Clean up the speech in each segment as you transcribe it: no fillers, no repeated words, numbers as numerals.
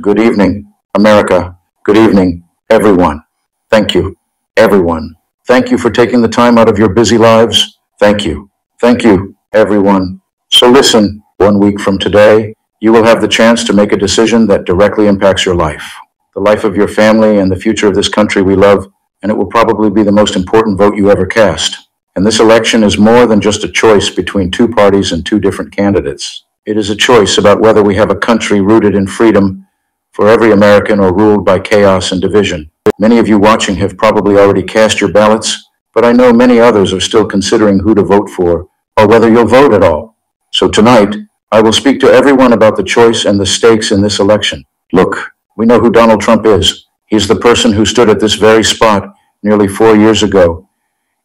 Good evening, America. Good evening, everyone. Thank you, everyone. Thank you for taking the time out of your busy lives. Thank you. Thank you, everyone. So listen, 1 week from today, you will have the chance to make a decision that directly impacts your life, the life of your family, and the future of this country we love, and it will probably be the most important vote you ever cast. And this election is more than just a choice between two parties and two different candidates. It is a choice about whether we have a country rooted in freedom for every American or ruled by chaos and division. Many of you watching have probably already cast your ballots, but I know many others are still considering who to vote for or whether you'll vote at all. So tonight, I will speak to everyone about the choice and the stakes in this election. Look, we know who Donald Trump is. He's the person who stood at this very spot nearly 4 years ago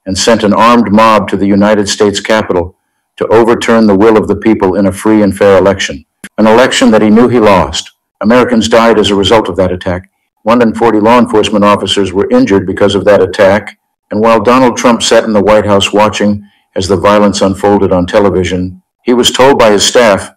and sent an armed mob to the United States Capitol to overturn the will of the people in a free and fair election. An election that he knew he lost. Americans died as a result of that attack. 140 law enforcement officers were injured because of that attack. And while Donald Trump sat in the White House watching as the violence unfolded on television, he was told by his staff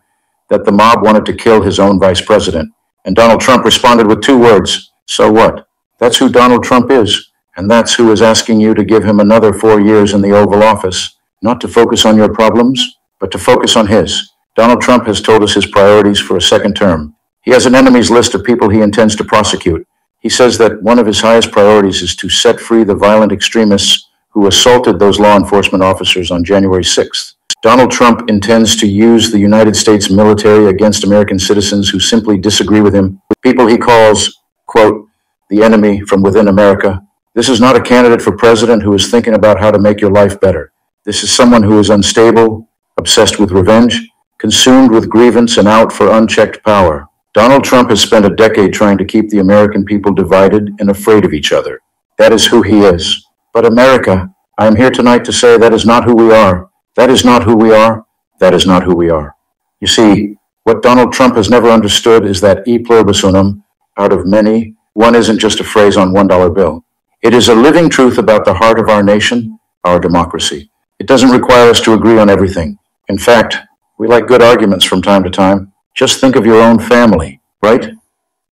that the mob wanted to kill his own vice president. And Donald Trump responded with 2 words, "So what?" That's who Donald Trump is. And that's who is asking you to give him another 4 years in the Oval Office, not to focus on your problems, but to focus on his. Donald Trump has told us his priorities for a second term. He has an enemies list of people he intends to prosecute. He says that one of his highest priorities is to set free the violent extremists who assaulted those law enforcement officers on January 6th. Donald Trump intends to use the United States military against American citizens who simply disagree with him, people he calls, quote, the enemy from within America. This is not a candidate for president who is thinking about how to make your life better. This is someone who is unstable, obsessed with revenge, consumed with grievance, and out for unchecked power. Donald Trump has spent a decade trying to keep the American people divided and afraid of each other. That is who he is. But America, I am here tonight to say that is not who we are. That is not who we are. That is not who we are. You see, what Donald Trump has never understood is that e pluribus unum, out of many, one isn't just a phrase on $1 bill. It is a living truth about the heart of our nation, our democracy. It doesn't require us to agree on everything. In fact, we like good arguments from time to time. Just think of your own family, right?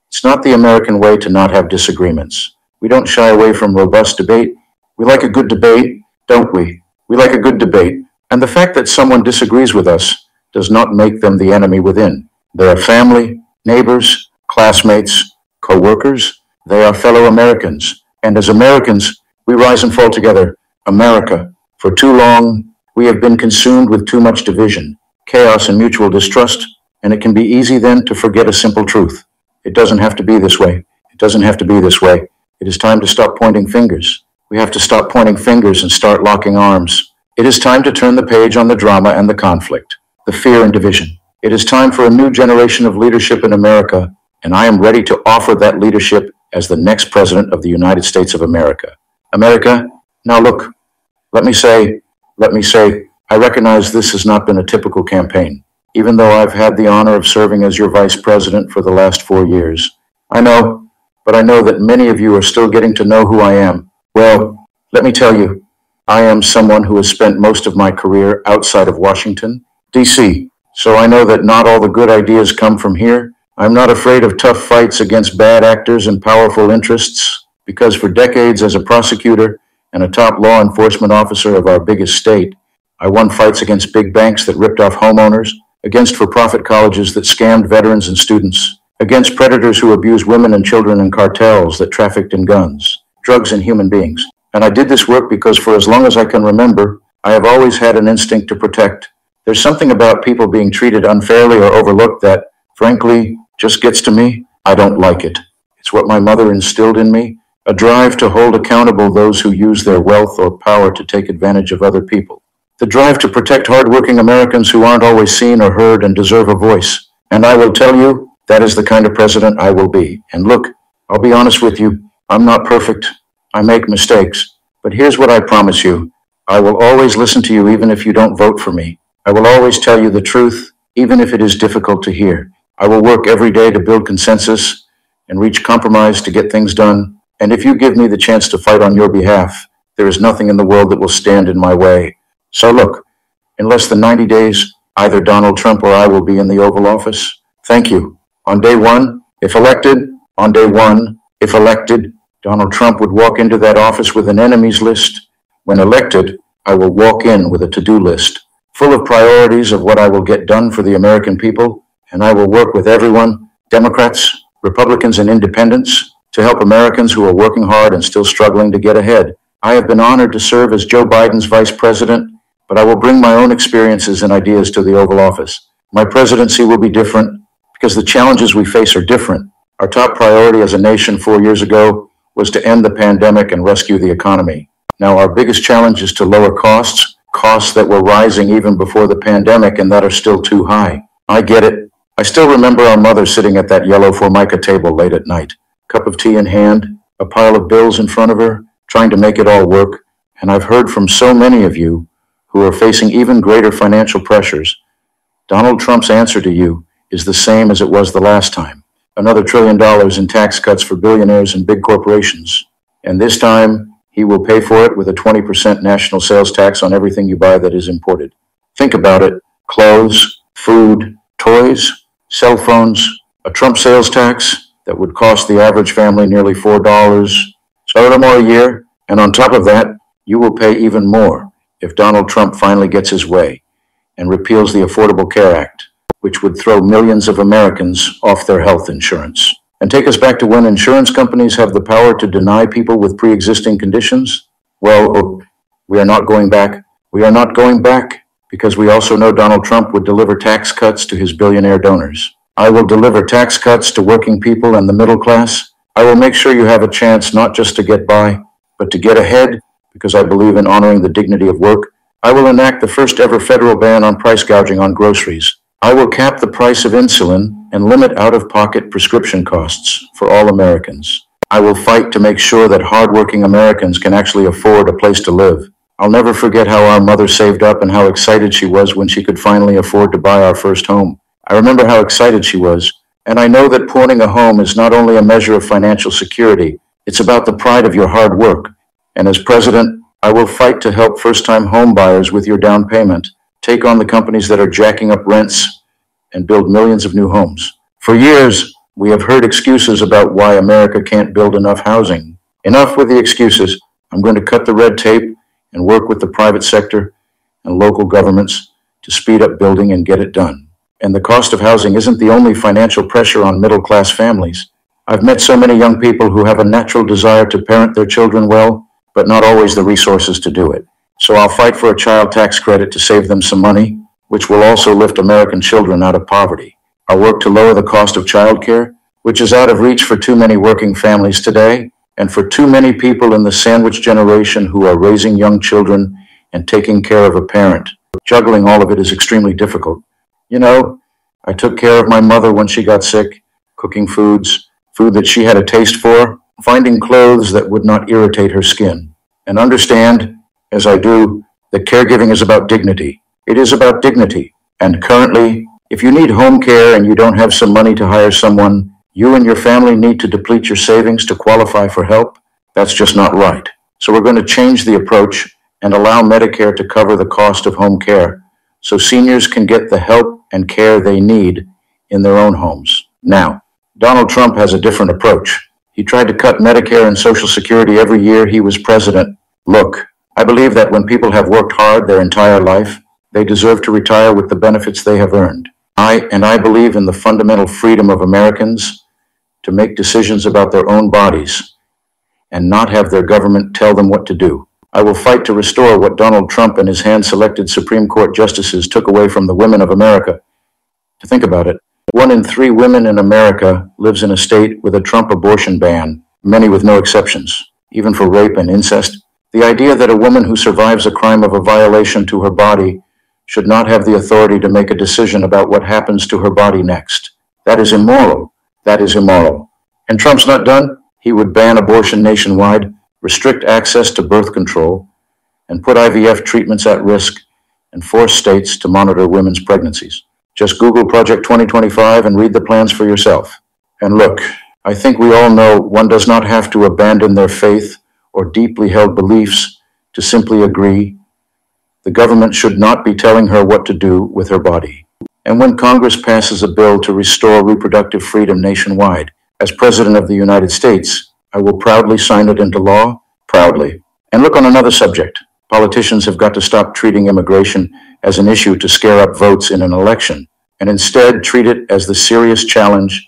It's not the American way to not have disagreements. We don't shy away from robust debate. We like a good debate, don't we? We like a good debate. And the fact that someone disagrees with us does not make them the enemy within. They are family, neighbors, classmates, co-workers. They are fellow Americans. And as Americans, we rise and fall together. America, for too long, we have been consumed with too much division, chaos, and mutual distrust, and it can be easy then to forget a simple truth. It doesn't have to be this way. It doesn't have to be this way. It is time to stop pointing fingers. We have to stop pointing fingers and start locking arms. It is time to turn the page on the drama and the conflict, the fear and division. It is time for a new generation of leadership in America, and I am ready to offer that leadership as the next president of the United States of America. America, now look, let me say, I recognize this has not been a typical campaign, even though I've had the honor of serving as your vice president for the last 4 years. I know, but I know that many of you are still getting to know who I am. Well, let me tell you, I am someone who has spent most of my career outside of Washington, D.C., so I know that not all the good ideas come from here. I'm not afraid of tough fights against bad actors and powerful interests, because for decades as a prosecutor and a top law enforcement officer of our biggest state, I won fights against big banks that ripped off homeowners, against for-profit colleges that scammed veterans and students, against predators who abused women and children, and cartels that trafficked in guns, drugs, and human beings. And I did this work because for as long as I can remember, I have always had an instinct to protect. There's something about people being treated unfairly or overlooked that, frankly, just gets to me. I don't like it. It's what my mother instilled in me, a drive to hold accountable those who use their wealth or power to take advantage of other people. The drive to protect hardworking Americans who aren't always seen or heard and deserve a voice. And I will tell you, that is the kind of president I will be. And look, I'll be honest with you, I'm not perfect. I make mistakes. But here's what I promise you. I will always listen to you even if you don't vote for me. I will always tell you the truth, even if it is difficult to hear. I will work every day to build consensus and reach compromise to get things done. And if you give me the chance to fight on your behalf, there is nothing in the world that will stand in my way. So look, in less than 90 days, either Donald Trump or I will be in the Oval Office. Thank you. On day one, If elected, on day one, if elected, Donald Trump would walk into that office with an enemies list. When elected, I will walk in with a to-do list full of priorities of what I will get done for the American people, and I will work with everyone, Democrats, Republicans, and independents, to help Americans who are working hard and still struggling to get ahead. I have been honored to serve as Joe Biden's vice president, but I will bring my own experiences and ideas to the Oval Office. My presidency will be different because the challenges we face are different. Our top priority as a nation 4 years ago was to end the pandemic and rescue the economy. Now our biggest challenge is to lower costs that were rising even before the pandemic and that are still too high. I get it. I still remember our mother sitting at that yellow Formica table late at night, cup of tea in hand, a pile of bills in front of her, trying to make it all work. And I've heard from so many of you who are facing even greater financial pressures. Donald Trump's answer to you is the same as it was the last time. Another $1 trillion in tax cuts for billionaires and big corporations. And this time, he will pay for it with a 20% national sales tax on everything you buy that is imported. Think about it. Clothes, food, toys, cell phones, a Trump sales tax that would cost the average family nearly $4, so or more a year. And on top of that, you will pay even more if Donald Trump finally gets his way and repeals the Affordable Care Act, which would throw millions of Americans off their health insurance. And take us back to when insurance companies have the power to deny people with pre-existing conditions? Well, we are not going back. We are not going back because we also know Donald Trump would deliver tax cuts to his billionaire donors. I will deliver tax cuts to working people and the middle class. I will make sure you have a chance not just to get by, but to get ahead because I believe in honoring the dignity of work. I will enact the first ever federal ban on price gouging on groceries. I will cap the price of insulin and limit out-of-pocket prescription costs for all Americans. I will fight to make sure that hardworking Americans can actually afford a place to live. I'll never forget how our mother saved up and how excited she was when she could finally afford to buy our first home. I remember how excited she was, and I know that owning a home is not only a measure of financial security, it's about the pride of your hard work. And as president, I will fight to help first-time home buyers with your down payment, take on the companies that are jacking up rents, and build millions of new homes. For years, we have heard excuses about why America can't build enough housing. Enough with the excuses. I'm going to cut the red tape and work with the private sector and local governments to speed up building and get it done. And the cost of housing isn't the only financial pressure on middle-class families. I've met so many young people who have a natural desire to parent their children well, but not always the resources to do it. So I'll fight for a child tax credit to save them some money, which will also lift American children out of poverty. I'll work to lower the cost of childcare, which is out of reach for too many working families today, and for too many people in the sandwich generation who are raising young children and taking care of a parent. Juggling all of it is extremely difficult. You know, I took care of my mother when she got sick, cooking food that she had a taste for, finding clothes that would not irritate her skin. And understand, as I do, that caregiving is about dignity. It is about dignity. And currently, if you need home care and you don't have some money to hire someone, you and your family need to deplete your savings to qualify for help. That's just not right. So we're going to change the approach and allow Medicare to cover the cost of home care so seniors can get the help and care they need in their own homes. Now, Donald Trump has a different approach. He tried to cut Medicare and Social Security every year he was president. Look, I believe that when people have worked hard their entire life, they deserve to retire with the benefits they have earned. I believe in the fundamental freedom of Americans to make decisions about their own bodies and not have their government tell them what to do. I will fight to restore what Donald Trump and his hand-selected Supreme Court justices took away from the women of America. To think about it, 1 in 3 women in America lives in a state with a Trump abortion ban, many with no exceptions, even for rape and incest. The idea that a woman who survives a crime of a violation to her body should not have the authority to make a decision about what happens to her body next. That is immoral. That is immoral. And Trump's not done. He would ban abortion nationwide, restrict access to birth control, and put IVF treatments at risk, and force states to monitor women's pregnancies. Just Google Project 2025 and read the plans for yourself. And look, I think we all know one does not have to abandon their faith or deeply held beliefs to simply agree. The government should not be telling her what to do with her body. And when Congress passes a bill to restore reproductive freedom nationwide, As President of the United States, I will proudly sign it into law, proudly. And look, on another subject, politicians have got to stop treating immigration as an issue to scare up votes in an election, and instead treat it as the serious challenge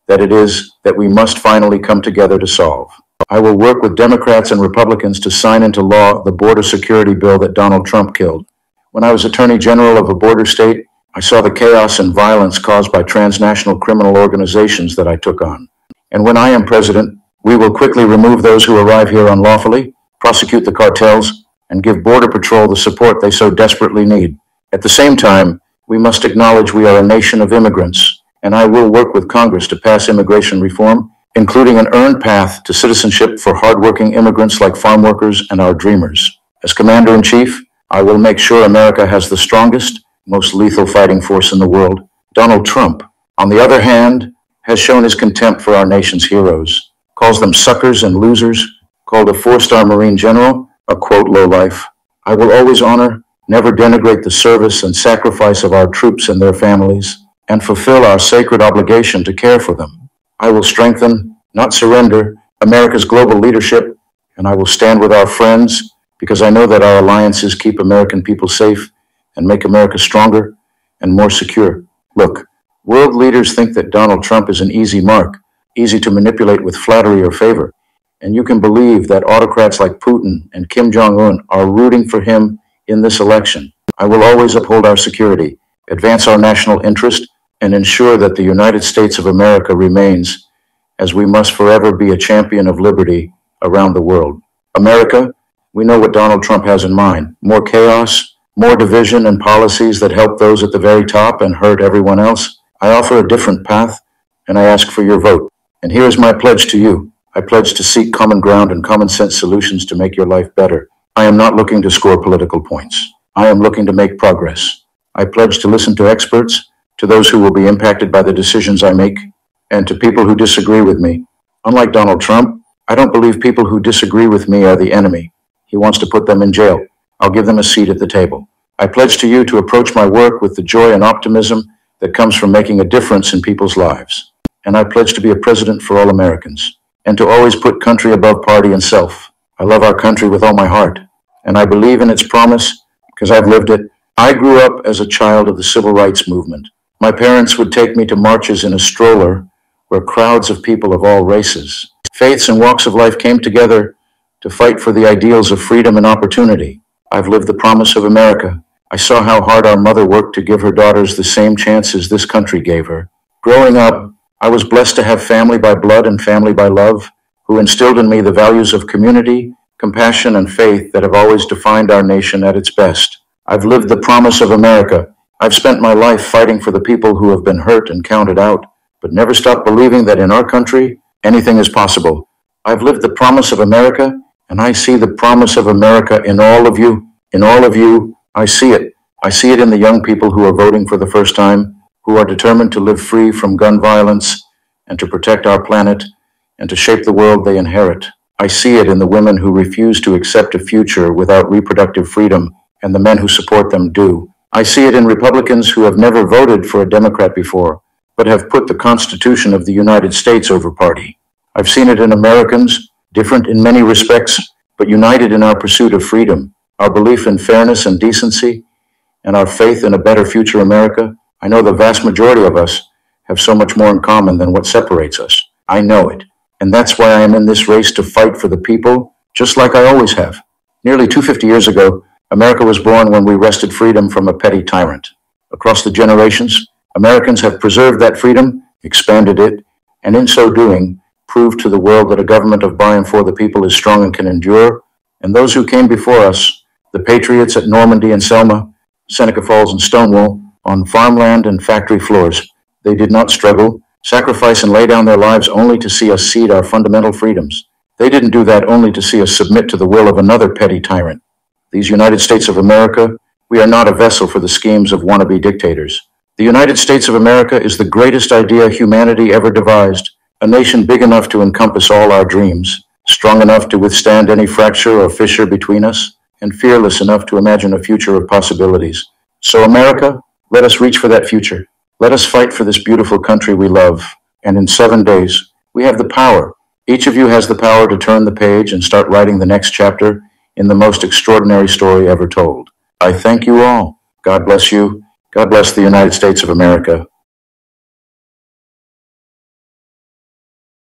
that it is that we must finally come together to solve. I will work with Democrats and Republicans to sign into law the border security bill that Donald Trump killed. When I was Attorney General of a border state, I saw the chaos and violence caused by transnational criminal organizations that I took on. And when I am president, we will quickly remove those who arrive here unlawfully, prosecute the cartels, and give Border Patrol the support they so desperately need. At the same time, we must acknowledge we are a nation of immigrants, and I will work with Congress to pass immigration reform, including an earned path to citizenship for hardworking immigrants like farm workers and our dreamers. As Commander-in-Chief, I will make sure America has the strongest, most lethal fighting force in the world. Donald Trump, on the other hand, has shown his contempt for our nation's heroes, calls them suckers and losers, called a four-star Marine general a, quote, lowlife. I will always honor, never denigrate the service and sacrifice of our troops and their families, and fulfill our sacred obligation to care for them. I will strengthen, not surrender, America's global leadership, and I will stand with our friends because I know that our alliances keep American people safe and make America stronger and more secure. Look, world leaders think that Donald Trump is an easy mark, easy to manipulate with flattery or favor. And you can believe that autocrats like Putin and Kim Jong-un are rooting for him in this election. I will always uphold our security, advance our national interest, and ensure that the United States of America remains, as we must forever be a champion of liberty around the world. America, we know what Donald Trump has in mind: more chaos, more division, and policies that help those at the very top and hurt everyone else. I offer a different path, and I ask for your vote. And here is my pledge to you. I pledge to seek common ground and common sense solutions to make your life better. I am not looking to score political points. I am looking to make progress. I pledge to listen to experts, to those who will be impacted by the decisions I make, and to people who disagree with me. Unlike Donald Trump, I don't believe people who disagree with me are the enemy. He wants to put them in jail. I'll give them a seat at the table. I pledge to you to approach my work with the joy and optimism that comes from making a difference in people's lives. And I pledge to be a president for all Americans, and to always put country above party and self. I love our country with all my heart, and I believe in its promise because I've lived it. I grew up as a child of the civil rights movement. My parents would take me to marches in a stroller where crowds of people of all races, faiths, and walks of life came together to fight for the ideals of freedom and opportunity. I've lived the promise of America. I saw how hard our mother worked to give her daughters the same chances this country gave her. Growing up, I was blessed to have family by blood and family by love, who instilled in me the values of community, compassion, and faith that have always defined our nation at its best. I've lived the promise of America. I've spent my life fighting for the people who have been hurt and counted out, but never stopped believing that in our country, anything is possible. I've lived the promise of America, and I see the promise of America in all of you. In all of you, I see it. I see it in the young people who are voting for the first time, who are determined to live free from gun violence and to protect our planet and to shape the world they inherit. I see it in the women who refuse to accept a future without reproductive freedom, and the men who support them do. I see it in Republicans who have never voted for a Democrat before, but have put the Constitution of the United States over party. I've seen it in Americans, different in many respects, but united in our pursuit of freedom, our belief in fairness and decency, and our faith in a better future America. I know the vast majority of us have so much more in common than what separates us. I know it. And that's why I am in this race to fight for the people, just like I always have. Nearly 250 years ago, America was born when we wrested freedom from a petty tyrant. Across the generations, Americans have preserved that freedom, expanded it, and in so doing, proved to the world that a government of by and for the people is strong and can endure. And those who came before us, the patriots at Normandy and Selma, Seneca Falls and Stonewall, on farmland and factory floors, they did not struggle, sacrifice, and lay down their lives only to see us cede our fundamental freedoms. They didn't do that only to see us submit to the will of another petty tyrant. These United States of America, we are not a vessel for the schemes of wannabe dictators. The United States of America is the greatest idea humanity ever devised, a nation big enough to encompass all our dreams, strong enough to withstand any fracture or fissure between us, and fearless enough to imagine a future of possibilities. So America, let us reach for that future. Let us fight for this beautiful country we love, and in 7 days, We have the power. Each of you has the power to turn the page and start writing the next chapter in the most extraordinary story ever told. I thank you all. God bless you. God bless the United States of America.